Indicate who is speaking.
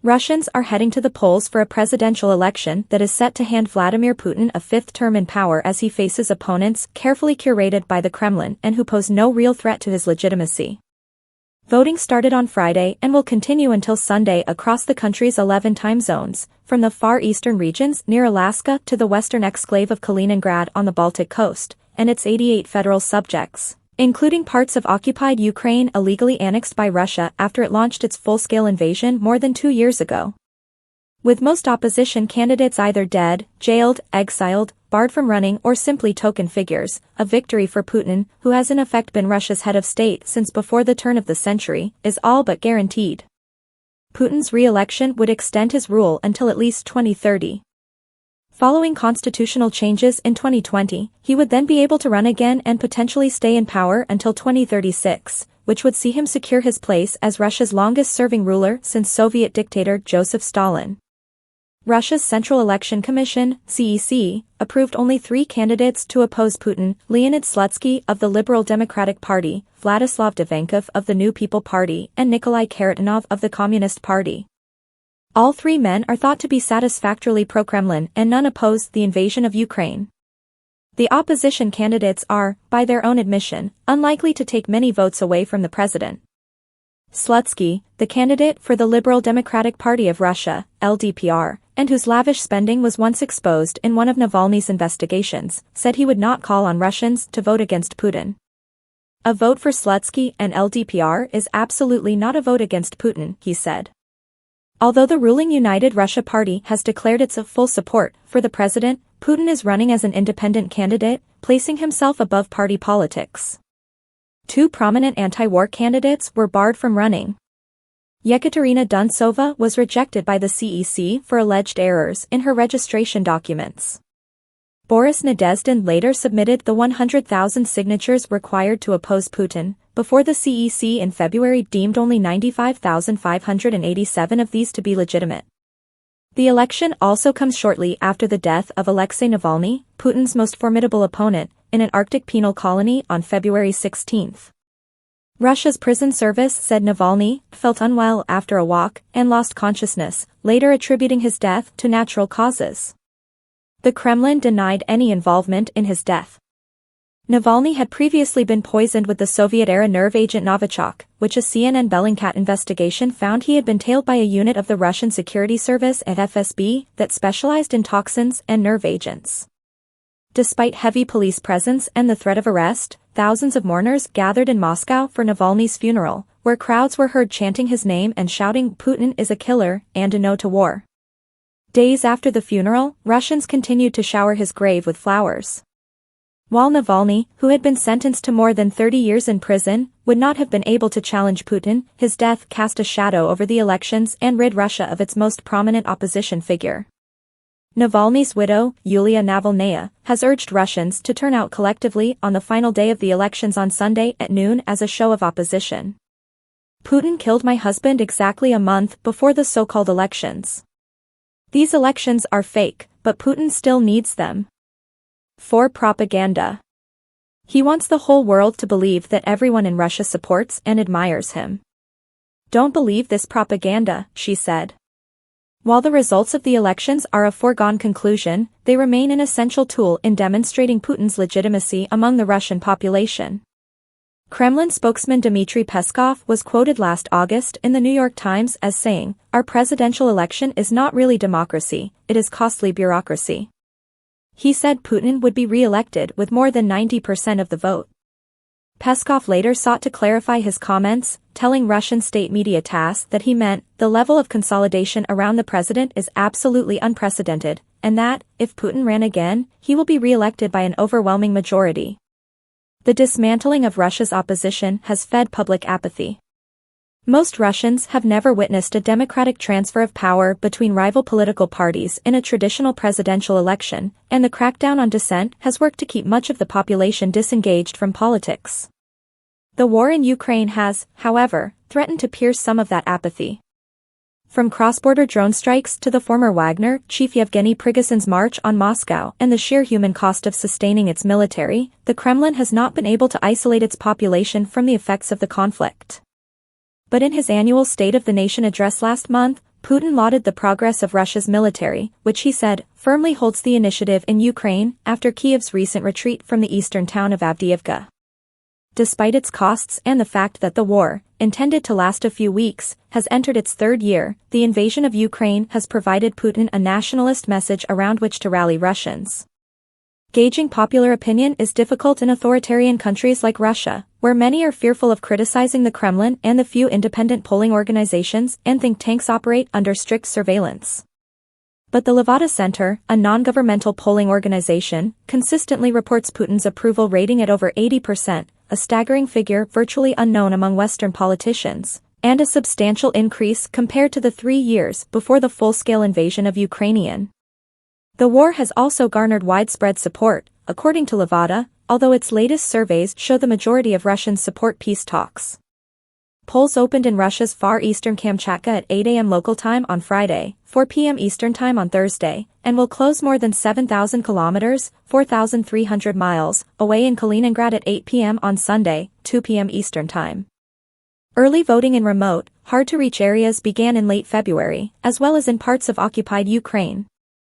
Speaker 1: Russians are heading to the polls for a presidential election that is set to hand Vladimir Putin a fifth term in power as he faces opponents carefully curated by the Kremlin and who pose no real threat to his legitimacy. Voting started on Friday and will continue until Sunday across the country's 11 time zones, from the far eastern regions near Alaska to the western exclave of Kaliningrad on the Baltic coast, and its 88 federal subjects, including parts of occupied Ukraine illegally annexed by Russia after it launched its full-scale invasion more than 2 years ago. With most opposition candidates either dead, jailed, exiled, barred from running or simply token figures, a victory for Putin, who has in effect been Russia's head of state since before the turn of the century, is all but guaranteed. Putin's re-election would extend his rule until at least 2030. Following constitutional changes in 2020, he would then be able to run again and potentially stay in power until 2036, which would see him secure his place as Russia's longest-serving ruler since Soviet dictator Joseph Stalin. Russia's Central Election Commission, CEC, approved only 3 candidates to oppose Putin: Leonid Slutsky of the Liberal Democratic Party, Vladislav Divankov of the New People Party, and Nikolai Kharitonov of the Communist Party. All 3 men are thought to be satisfactorily pro-Kremlin and none oppose the invasion of Ukraine. The opposition candidates are, by their own admission, unlikely to take many votes away from the president. Slutsky, the candidate for the Liberal Democratic Party of Russia, LDPR, and whose lavish spending was once exposed in one of Navalny's investigations, said he would not call on Russians to vote against Putin. A vote for Slutsky and LDPR is absolutely not a vote against Putin, he said. Although the ruling United Russia Party has declared its full support for the president, Putin is running as an independent candidate, placing himself above party politics. 2 prominent anti-war candidates were barred from running. Yekaterina Duntsova was rejected by the CEC for alleged errors in her registration documents. Boris Nadezhdin later submitted the 100,000 signatures required to oppose Putin, before the CEC in February deemed only 95,587 of these to be legitimate. The election also comes shortly after the death of Alexei Navalny, Putin's most formidable opponent, in an Arctic penal colony on February 16. Russia's prison service said Navalny felt unwell after a walk and lost consciousness, later attributing his death to natural causes. The Kremlin denied any involvement in his death. Navalny had previously been poisoned with the Soviet-era nerve agent Novichok, which a CNN Bellingcat investigation found he had been tailed by a unit of the Russian security service at FSB that specialized in toxins and nerve agents. Despite heavy police presence and the threat of arrest, thousands of mourners gathered in Moscow for Navalny's funeral, where crowds were heard chanting his name and shouting "Putin is a killer" and "a no to war." Days after the funeral, Russians continued to shower his grave with flowers. While Navalny, who had been sentenced to more than 30 years in prison, would not have been able to challenge Putin, his death cast a shadow over the elections and rid Russia of its most prominent opposition figure. Navalny's widow, Yulia Navalnaya, has urged Russians to turn out collectively on the final day of the elections on Sunday at noon as a show of opposition. Putin killed my husband exactly a month before the so-called elections. These elections are fake, but Putin still needs them. For propaganda. He wants the whole world to believe that everyone in Russia supports and admires him. Don't believe this propaganda, she said. While the results of the elections are a foregone conclusion, they remain an essential tool in demonstrating Putin's legitimacy among the Russian population. Kremlin spokesman Dmitry Peskov was quoted last August in the New York Times as saying, "Our presidential election is not really democracy, it is costly bureaucracy." He said Putin would be re-elected with more than 90% of the vote. Peskov later sought to clarify his comments, telling Russian state media TASS that he meant, "The level of consolidation around the president is absolutely unprecedented, and that, if Putin ran again, he will be re-elected by an overwhelming majority." The dismantling of Russia's opposition has fed public apathy. Most Russians have never witnessed a democratic transfer of power between rival political parties in a traditional presidential election, and the crackdown on dissent has worked to keep much of the population disengaged from politics. The war in Ukraine has, however, threatened to pierce some of that apathy. From cross-border drone strikes to the former Wagner chief Yevgeny Prigozhin's march on Moscow and the sheer human cost of sustaining its military, the Kremlin has not been able to isolate its population from the effects of the conflict. But in his annual State of the Nation address last month, Putin lauded the progress of Russia's military, which he said firmly holds the initiative in Ukraine after Kyiv's recent retreat from the eastern town of Avdiivka. Despite its costs and the fact that the war, intended to last a few weeks, has entered its third year, the invasion of Ukraine has provided Putin a nationalist message around which to rally Russians. Gauging popular opinion is difficult in authoritarian countries like Russia, where many are fearful of criticizing the Kremlin and the few independent polling organizations and think tanks operate under strict surveillance. But the Levada Center, a non-governmental polling organization, consistently reports Putin's approval rating at over 80%, a staggering figure virtually unknown among Western politicians, and a substantial increase compared to the 3 years before the full-scale invasion of Ukraine. The war has also garnered widespread support, according to Levada, although its latest surveys show the majority of Russians support peace talks. Polls opened in Russia's far eastern Kamchatka at 8 a.m. local time on Friday, 4 p.m. Eastern Time on Thursday, and will close more than 7,000 kilometers, 4,300 miles, away in Kaliningrad at 8 p.m. on Sunday, 2 p.m. Eastern Time. Early voting in remote, hard-to-reach areas began in late February, as well as in parts of occupied Ukraine.